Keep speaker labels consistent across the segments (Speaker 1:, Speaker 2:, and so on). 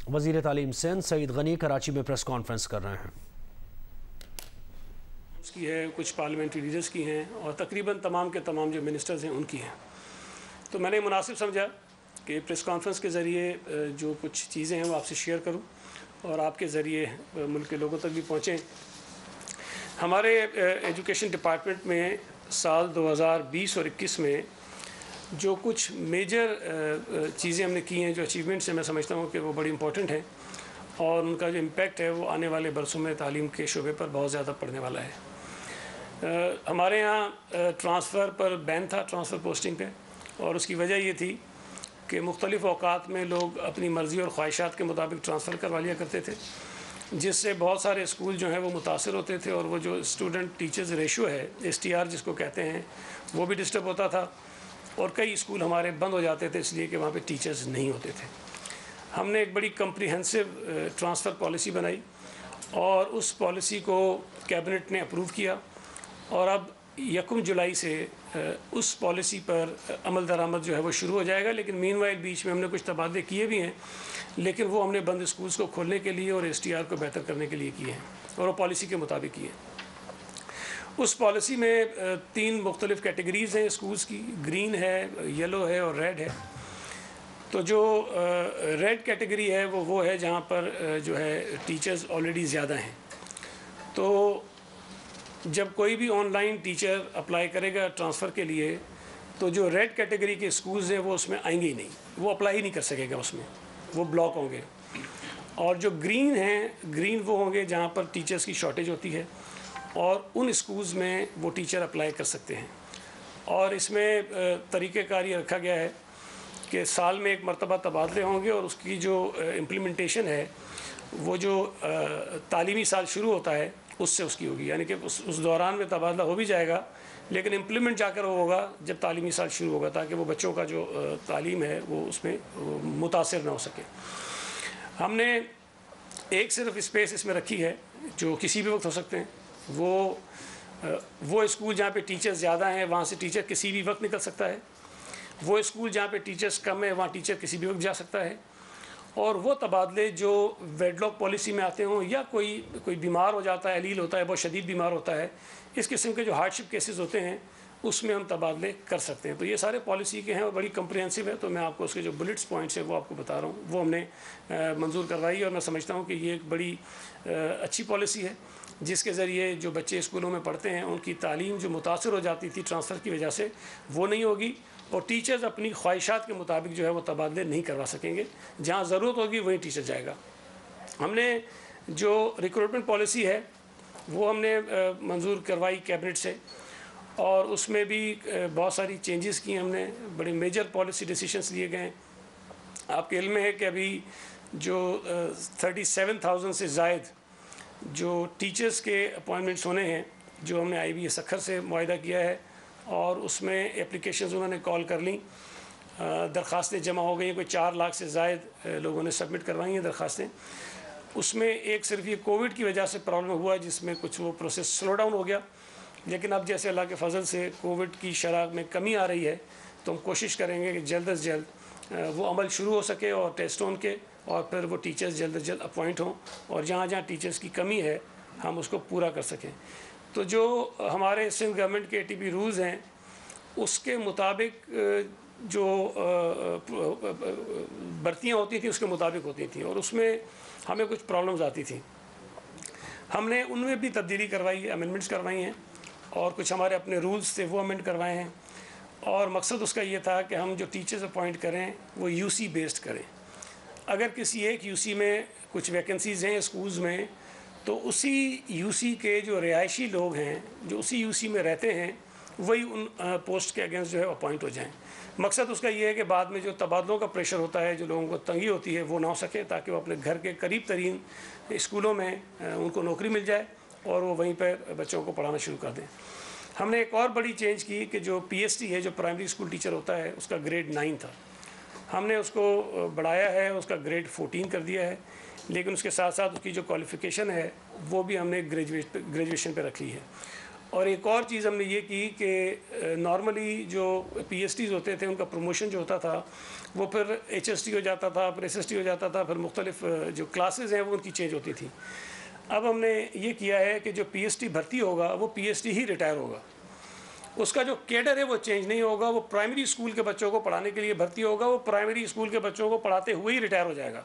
Speaker 1: وزیر تعلیم سندھ سعید غنی کراچی میں پریس کانفرنس کر رہے ہیں۔
Speaker 2: اس کی ہے، کچھ پارلیمنٹری لیڈرز کی ہیں اور تقریباً تمام کے تمام جو منسٹرز ہیں ان کی ہیں۔ تو میں نے مناسب سمجھا کہ پریس کانفرنس کے ذریعے جو کچھ چیزیں ہیں وہ آپ سے شیئر کروں اور آپ کے ذریعے ملک کے لوگوں تک بھی پہنچیں۔ ہمارے ایجوکیشن ڈپارٹمنٹ میں سال 2020 اور 21 میں جو کچھ میجر چیزیں ہم نے کی ہیں، جو اچیومنٹس ہیں، میں سمجھتا ہوں کہ وہ بڑی امپورٹنٹ ہیں اور ان کا جو امپیکٹ ہے وہ آنے والے برسوں میں تعلیم کے شعبے پر بہت زیادہ پڑنے والا ہے۔ ہمارے ہاں ٹرانسفر پر بین تھا، ٹرانسفر پوسٹنگ پہ، اور اس کی وجہ یہ تھی کہ مختلف اوقات میں لوگ اپنی مرضی اور خواہشات کے مطابق ٹرانسفر کروا لیا کرتے تھے، جس سے بہت سارے اسکول جو ہیں وہ متاثر ہوتے تھے اور وہ جو اسٹوڈنٹ ٹیچرز ریشو ہے STR جس کو کہتے ہیں وہ بھی ڈسٹرب ہوتا تھا اور کئی اسکول ہمارے بند ہو جاتے تھے اس لیے کہ وہاں پہ ٹیچرز نہیں ہوتے تھے۔ ہم نے ایک بڑی کمپریہنسو ٹرانسفر پالیسی بنائی اور اس پالیسی کو کیبنٹ نے اپروو کیا اور اب 1 جولائی سے اس پالیسی پر عمل درآمد جو ہے وہ شروع ہو جائے گا، لیکن مین وائل بیچ میں ہم نے کچھ تبادلے کیے بھی ہیں، لیکن وہ ہم نے بند اسکولز کو کھولنے کے لیے اور STR کو بہتر کرنے کے لیے کیے ہیں اور وہ پالیسی کے مطابق کیے ہیں۔ اس پالیسی میں 3 مختلف کیٹیگریز ہیں اسکولز کی، گرین ہے، یلو ہے اور ریڈ ہے۔ تو جو ریڈ کیٹیگری ہے وہ ہے جہاں پر جو ہے ٹیچرز آلریڈی زیادہ ہیں۔ تو جب کوئی بھی آن لائن ٹیچر اپلائی کرے گا ٹرانسفر کے لیے تو جو ریڈ کیٹیگری کے اسکولز ہیں وہ اس میں آئیں گے ہی نہیں، وہ اپلائی ہی نہیں کر سکے گا، اس میں وہ بلاک ہوں گے۔ اور جو گرین ہیں، گرین وہ ہوں گے جہاں پر ٹیچرز کی شارٹیج ہوتی ہے اور ان اسکولز میں وہ ٹیچر اپلائی کر سکتے ہیں۔ اور اس میں طریقہ کار یہ رکھا گیا ہے کہ سال میں 1 مرتبہ تبادلے ہوں گے اور اس کی جو امپلیمنٹیشن ہے وہ جو تعلیمی سال شروع ہوتا ہے اس سے اس کی ہوگی، یعنی کہ اس دوران میں تبادلہ ہو بھی جائے گا لیکن امپلیمنٹ جا کر وہ ہوگا جب تعلیمی سال شروع ہوگا، تاکہ وہ بچوں کا جو تعلیم ہے وہ اس میں متاثر نہ ہو سکے۔ ہم نے ایک صرف اسپیس اس میں رکھی ہے جو کسی بھی وقت ہو سکتے ہیں، وہ اسکول جہاں پہ ٹیچر زیادہ ہیں وہاں سے ٹیچر کسی بھی وقت نکل سکتا ہے، وہ اسکول جہاں پہ ٹیچرز کم ہیں وہاں ٹیچر کسی بھی وقت جا سکتا ہے، اور وہ تبادلے جو ویڈ لاک پالیسی میں آتے ہوں یا کوئی بیمار ہو جاتا ہے، علیل ہوتا ہے، بہت شدید بیمار ہوتا ہے، اس قسم کے جو ہارڈ شپ کیسز ہوتے ہیں اس میں ہم تبادلے کر سکتے ہیں۔ تو یہ سارے پالیسی کے ہیں اور بڑی کمپریہنسو ہے، تو میں آپ کو اس کے جو بلٹس پوائنٹس ہیں وہ آپ کو بتا رہا ہوں، وہ ہم نے منظور کروائی اور میں سمجھتا ہوں کہ یہ ایک بڑی اچھی پالیسی ہے جس کے ذریعے جو بچے اسکولوں میں پڑھتے ہیں ان کی تعلیم جو متاثر ہو جاتی تھی ٹرانسفر کی وجہ سے وہ نہیں ہوگی اور ٹیچرز اپنی خواہشات کے مطابق جو ہے وہ تبادلے نہیں کروا سکیں گے، جہاں ضرورت ہوگی وہیں ٹیچر جائے گا۔ ہم نے جو ریکروٹمنٹ پالیسی ہے وہ ہم نے منظور کروائی کیبنٹ سے اور اس میں بھی بہت ساری چینجز کی ہم نے، بڑے میجر پالیسی ڈیسیشنز لیے گئے ہیں۔ آپ کے علم میں ہے کہ ابھی جو 37,000 سے زائد جو ٹیچرز کے اپوائنٹمنٹس ہونے ہیں جو ہم نے IBA سکھر سے معاہدہ کیا ہے اور اس میں اپلیکیشنز انہوں نے کال کر لیں، درخواستیں جمع ہو گئی ہیں، کوئی 4 لاکھ سے زائد لوگوں نے سبمٹ کروائی ہیں درخواستیں۔ اس میں ایک صرف یہ کووڈ کی وجہ سے پرابلم ہوا جس میں کچھ وہ پروسیس سلو ڈاؤن ہو گیا، لیکن اب جیسے اللہ کے فضل سے کووڈ کی شرح میں کمی آ رہی ہے تو ہم کوشش کریں گے کہ جلد از جلد وہ عمل شروع ہو سکے اور ٹیسٹ ان کے، اور پھر وہ ٹیچرز جلد از جلد اپوائنٹ ہوں اور جہاں جہاں ٹیچرز کی کمی ہے ہم اس کو پورا کر سکیں۔ تو جو ہمارے سندھ گورنمنٹ کے ATP رولز ہیں اس کے مطابق جو بھرتیاں ہوتی تھیں اس کے مطابق ہوتی تھیں اور اس میں ہمیں کچھ پرابلمز آتی تھیں، ہم نے ان میں بھی تبدیلی کروائی ہے، امینڈمنٹس کروائی ہیں اور کچھ ہمارے اپنے رولز تھے وہ امینڈ کروائے ہیں، اور مقصد اس کا یہ تھا کہ ہم جو ٹیچرز اپوائنٹ کریں وہ UC بیسڈ کریں۔ اگر کسی ایک UC میں کچھ ویکنسیز ہیں اسکولز میں تو اسی UC کے جو رہائشی لوگ ہیں جو اسی UC میں رہتے ہیں وہی ان پوسٹ کے اگینسٹ جو ہے اپوائنٹ ہو جائیں۔ مقصد اس کا یہ ہے کہ بعد میں جو تبادلوں کا پریشر ہوتا ہے، جو لوگوں کو تنگی ہوتی ہے، وہ نہ ہو سکے، تاکہ وہ اپنے گھر کے قریب ترین اسکولوں میں ان کو نوکری مل جائے اور وہ وہیں پہ بچوں کو پڑھانا شروع کر دیں۔ ہم نے ایک اور بڑی چینج کی کہ جو PST ہے، جو پرائمری اسکول ٹیچر ہوتا ہے، اس کا گریڈ 9 تھا، ہم نے اس کو بڑھایا ہے، اس کا گریڈ 14 کر دیا ہے، لیکن اس کے ساتھ ساتھ اس کی جو کوالیفیکیشن ہے وہ بھی ہم نے گریجویشن پہ رکھ لی ہے۔ اور ایک اور چیز ہم نے یہ کی کہ نارملی جو پی ایس ٹیز ہوتے تھے ان کا پروموشن جو ہوتا تھا وہ پھر ایچ ایس ٹی ہو جاتا تھا، پھر ایس ایس ٹی ہو جاتا تھا، پھر مختلف جو کلاسز ہیں وہ ان کی چینج ہوتی تھیں. اب ہم نے یہ کیا ہے کہ جو پی ایس ٹی بھرتی ہوگا وہ پی ایس ٹی ہی ریٹائر ہوگا. اس کا جو کیڈر ہے وہ چینج نہیں ہوگا. وہ پرائمری اسکول کے بچوں کو پڑھانے کے لیے بھرتی ہوگا، وہ پرائمری اسکول کے بچوں کو پڑھاتے ہوئے ہی ریٹائر ہو جائے گا.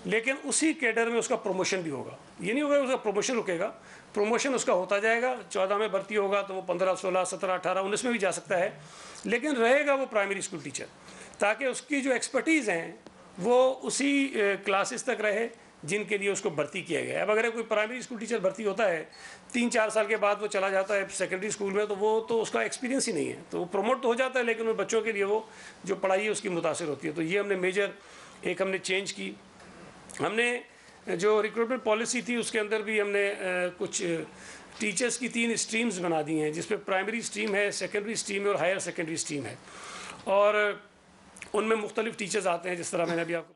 Speaker 2: لیکن اسی کیڈر میں اس کا پروموشن بھی ہوگا. یہ نہیں ہوگا اس کا پروموشن رکے گا، پروموشن اس کا ہوتا جائے گا. 14 میں بھرتی ہوگا تو وہ 15 16 17 18 19 میں بھی جا سکتا ہے، لیکن رہے گا وہ پرائمری اسکول ٹیچر، تاکہ اس کی جو ایکسپرٹیز ہیں وہ اسی کلاسز تک رہے جن کے لیے اس کو بھرتی کیا گیا ہے. اب اگر کوئی پرائمری اسکول ٹیچر بھرتی ہوتا ہے 3-4 سال کے بعد وہ چلا جاتا ہے سیکنڈری اسکول میں، تو وہ تو اس کا ایکسپیرینس ہی نہیں ہے، تو وہ پروموٹ تو ہو جاتا ہے لیکن ان بچوں کے لیے وہ جو پڑھائی ہے اس کی متاثر ہوتی ہے. تو یہ ہم نے میجر ایک ہم نے چینج کی. ہم نے جو ریکروٹمنٹ پالیسی تھی اس کے اندر بھی ہم نے کچھ ٹیچرز کی 3 اسٹریمز بنا دی ہیں، جس پہ پرائمری اسٹریم ہے، سیکنڈری اسٹریم ہے اور ہائر سیکنڈری اسٹریم ہے، اور ان میں مختلف ٹیچرز آتے ہیں. جس طرح میں نے ابھی آپ کو